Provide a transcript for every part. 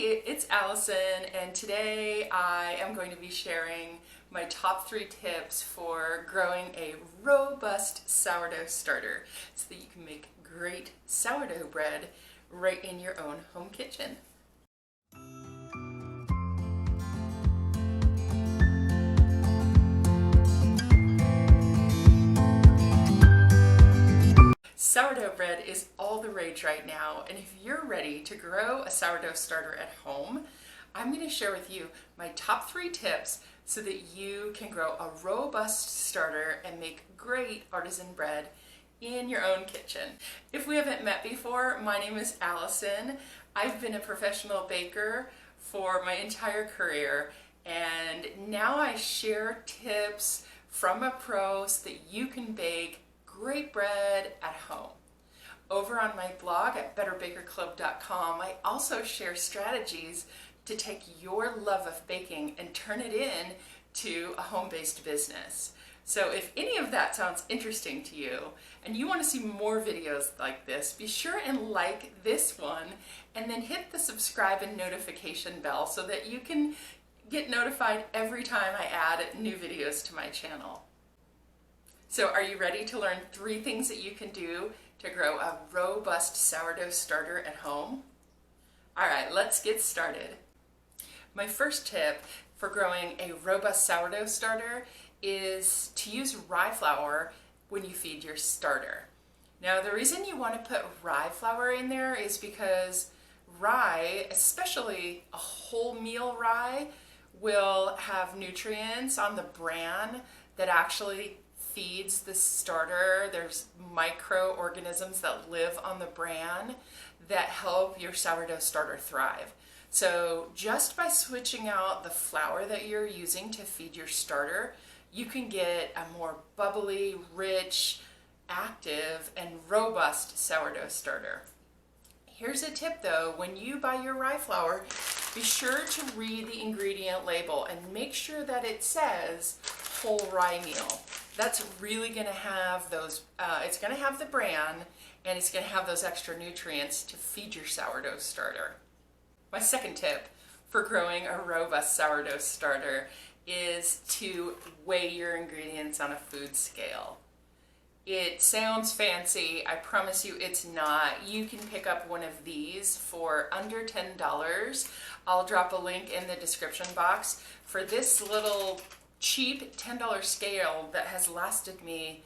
It's Allison, and today I am going to be sharing my top 3 tips for growing a robust sourdough starter so that you can make great sourdough bread right in your own home kitchen. Sourdough bread is all the rage right now, and if you're ready to grow a sourdough starter at home, I'm going to share with you my top 3 tips so that you can grow a robust starter and make great artisan bread in your own kitchen. If we haven't met before, my name is Allison. I've been a professional baker for my entire career, and now I share tips from a pro so that you can bake great bread at home. Over on my blog at betterbakerclub.com, I also share strategies to take your love of baking and turn it into a home-based business. So if any of that sounds interesting to you and you want to see more videos like this, be sure and like this one and then hit the subscribe and notification bell so that you can get notified every time I add new videos to my channel. So are you ready to learn 3 things that you can do to grow a robust sourdough starter at home? All right, let's get started. My first tip for growing a robust sourdough starter is to use rye flour when you feed your starter. Now, the reason you want to put rye flour in there is because rye, especially a wholemeal rye, will have nutrients on the bran that actually feeds the starter. There's microorganisms that live on the bran that help your sourdough starter thrive. So just by switching out the flour that you're using to feed your starter, you can get a more bubbly, rich, active, and robust sourdough starter. Here's a tip though: when you buy your rye flour, be sure to read the ingredient label and make sure that it says whole rye meal. That's really going to have those, it's going to have the bran, and it's going to have those extra nutrients to feed your sourdough starter. My second tip for growing a robust sourdough starter is to weigh your ingredients on a food scale. It sounds fancy. I promise you it's not. You can pick up one of these for under $10. I'll drop a link in the description box for this little cheap $10 scale that has lasted me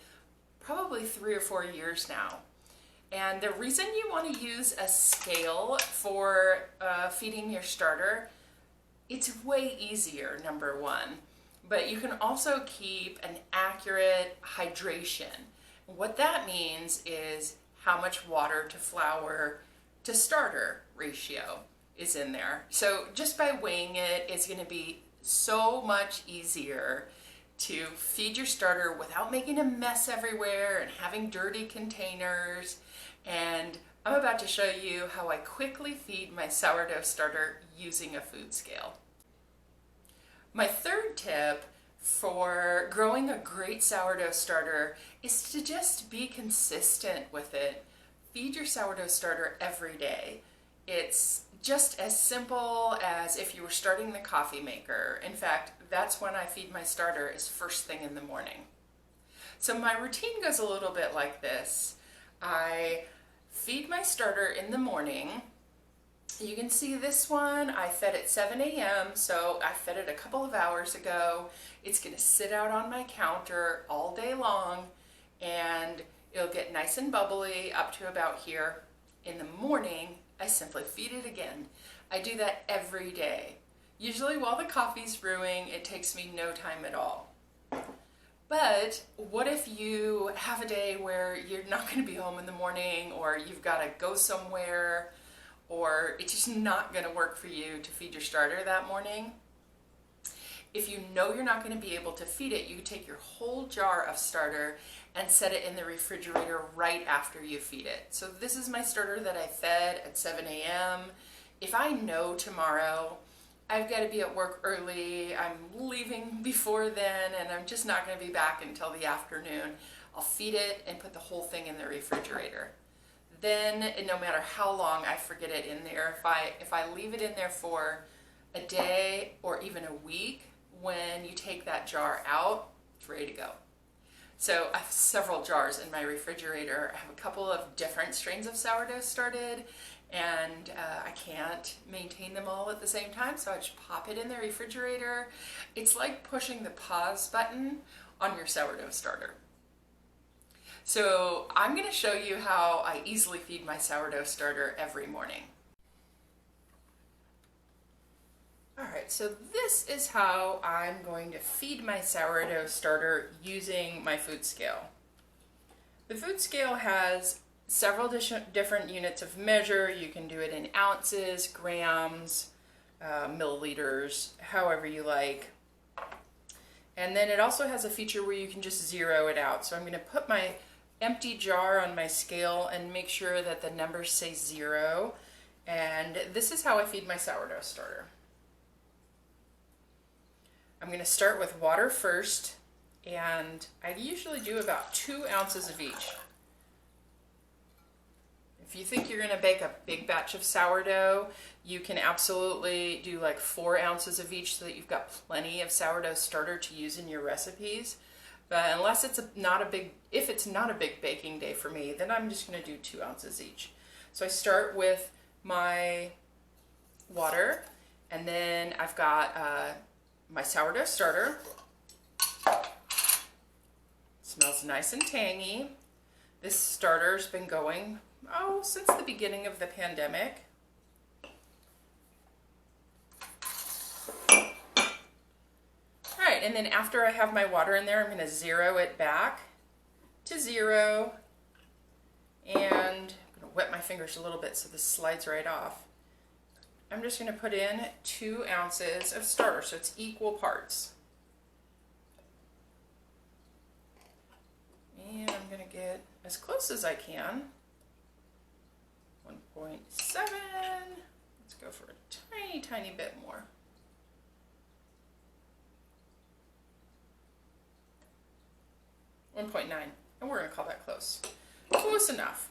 probably 3 or 4 years now. And the reason you want to use a scale for feeding your starter, it's way easier, number one, but you can also keep an accurate hydration. What that means is how much water to flour to starter ratio is in there. So just by weighing it, it's going to be so much easier to feed your starter without making a mess everywhere and having dirty containers. And I'm about to show you how I quickly feed my sourdough starter using a food scale. My third tip for growing a great sourdough starter is to just be consistent with it. Feed your sourdough starter every day. It's just as simple as if you were starting the coffee maker. In fact, that's when I feed my starter, is first thing in the morning. So my routine goes a little bit like this. I feed my starter in the morning. You can see this one, I fed at 7 a.m., so I fed it a couple of hours ago. It's going to sit out on my counter all day long, and it'll get nice and bubbly up to about here. In the morning, I simply feed it again. I do that every day. Usually while the coffee's brewing, it takes me no time at all. But what if you have a day where you're not going to be home in the morning, or you've got to go somewhere, or it's just not going to work for you to feed your starter that morning? If you know you're not going to be able to feed it, you can take your whole jar of starter and set it in the refrigerator right after you feed it. So this is my starter that I fed at 7 a.m. If I know tomorrow I've got to be at work early, I'm leaving before then, and I'm just not going to be back until the afternoon, I'll feed it and put the whole thing in the refrigerator. then no matter how long I forget it in there, if I leave it in there for a day or even a week, when you take that jar out, it's ready to go. So I have several jars in my refrigerator. I have a couple of different strains of sourdough started, and I can't maintain them all at the same time, so I just pop it in the refrigerator. It's like pushing the pause button on your sourdough starter. So I'm going to show you how I easily feed my sourdough starter every morning. Alright, so this is how I'm going to feed my sourdough starter using my food scale. The food scale has several different units of measure. You can do it in ounces, grams, milliliters, however you like. And then it also has a feature where you can just zero it out. So I'm going to put my empty jar on my scale and make sure that the numbers say 0. And this is how I feed my sourdough starter. I'm going to start with water first, and I usually do about 2 ounces of each. If you think you're going to bake a big batch of sourdough, you can absolutely do like 4 ounces of each so that you've got plenty of sourdough starter to use in your recipes. But unless if it's not a big baking day for me, then I'm just going to do 2 ounces each. So I start with my water, and then I've got my sourdough starter. Smells nice and tangy. This starter's been going, since the beginning of the pandemic. Alright, and then after I have my water in there, I'm going to zero it back to 0. And I'm going to wet my fingers a little bit so this slides right off. I'm just going to put in 2 ounces of starter, so it's equal parts. And I'm going to get as close as I can. 1.7. Let's go for a tiny bit more. 1.9. And we're going to call that close. Close enough.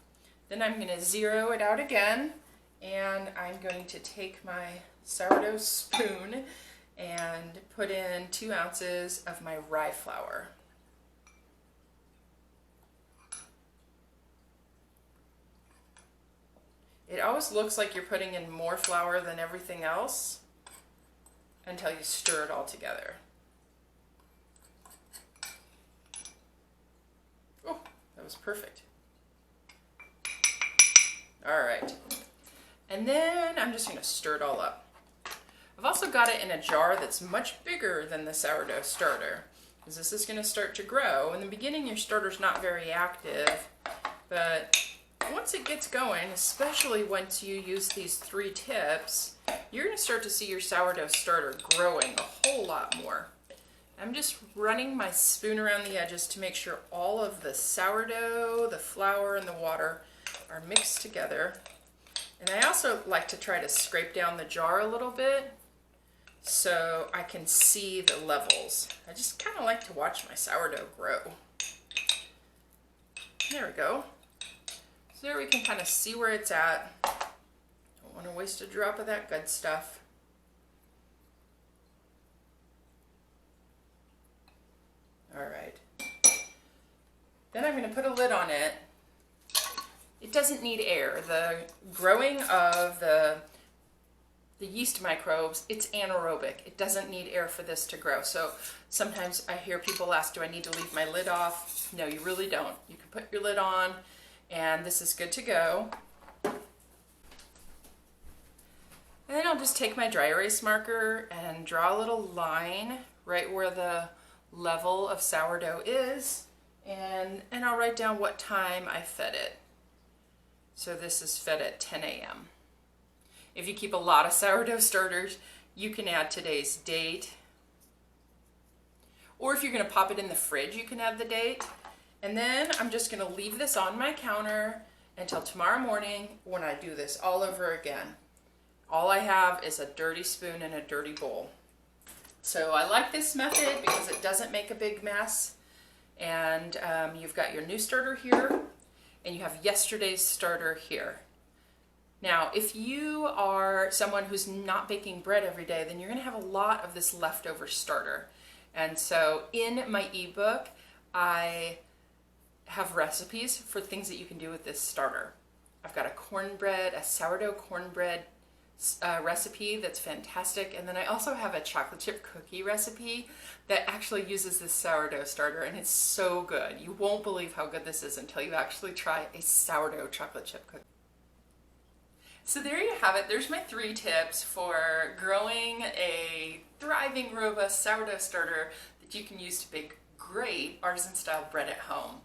Then I'm going to zero it out again. And I'm going to take my sourdough spoon and put in 2 ounces of my rye flour. It always looks like you're putting in more flour than everything else until you stir it all together. Oh, that was perfect. All right. And then I'm just going to stir it all up. I've also got it in a jar that's much bigger than the sourdough starter, because this is going to start to grow. In the beginning, your starter's not very active, but once it gets going, especially once you use these 3 tips, you're going to start to see your sourdough starter growing a whole lot more. I'm just running my spoon around the edges to make sure all of the sourdough, the flour, and the water are mixed together. And I also like to try to scrape down the jar a little bit so I can see the levels. I just kind of like to watch my sourdough grow. There we go. So there we can kind of see where it's at. Don't want to waste a drop of that good stuff. All right. Then I'm going to put a lid on it. It doesn't need air. The growing of the yeast microbes, it's anaerobic. It doesn't need air for this to grow. So sometimes I hear people ask, do I need to leave my lid off? No, you really don't. You can put your lid on, and this is good to go. And then I'll just take my dry erase marker and draw a little line right where the level of sourdough is, and I'll write down what time I fed it. So this is fed at 10 a.m. If you keep a lot of sourdough starters, you can add today's date. Or if you're going to pop it in the fridge, you can add the date. And then I'm just going to leave this on my counter until tomorrow morning when I do this all over again. All I have is a dirty spoon and a dirty bowl. So I like this method because it doesn't make a big mess. And you've got your new starter here. and you have yesterday's starter here. Now, if you are someone who's not baking bread every day, then you're going to have a lot of this leftover starter. And so in my ebook, I have recipes for things that you can do with this starter. I've got a sourdough cornbread recipe that's fantastic. And then I also have a chocolate chip cookie recipe that actually uses this sourdough starter, and it's so good. You won't believe how good this is until you actually try a sourdough chocolate chip cookie. So there you have it. There's my 3 tips for growing a thriving, robust sourdough starter that you can use to bake great artisan-style bread at home.